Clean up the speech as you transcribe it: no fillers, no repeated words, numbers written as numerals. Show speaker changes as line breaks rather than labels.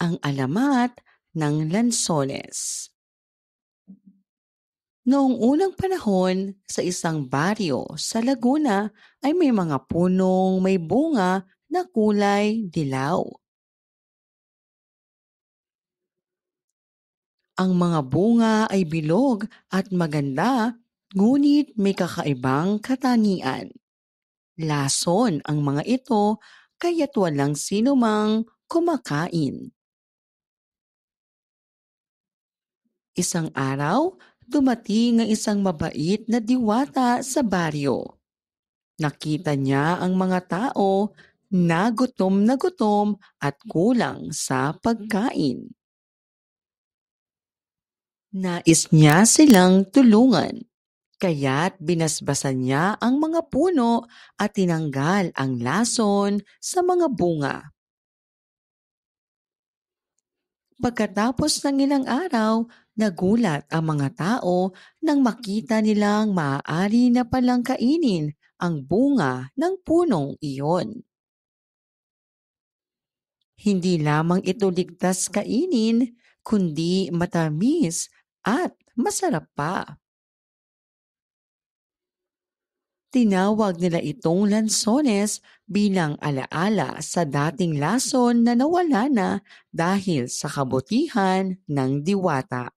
ang alamat ng lansones. Noong unang panahon, sa isang baryo sa Laguna ay may mga punong may bunga na kulay dilaw. Ang mga bunga ay bilog at maganda, ngunit may kakaibang katangian. Lason ang mga ito, kaya't walang sinumang kumakain. Isang araw, dumating ang isang mabait na diwata sa baryo. Nakita niya ang mga tao na gutom at kulang sa pagkain. Nais niya silang tulungan, kaya't binasbasan niya ang mga puno at tinanggal ang lason sa mga bunga. Pagkatapos ng ilang araw, nagulat ang mga tao nang makita nilang maaari na palang kainin ang bunga ng punong iyon. Hindi lamang ito ligtas kainin, kundi matamis at masarap pa. Tinawag nila itong lansones bilang alaala sa dating lason na nawala na dahil sa kabutihan ng diwata.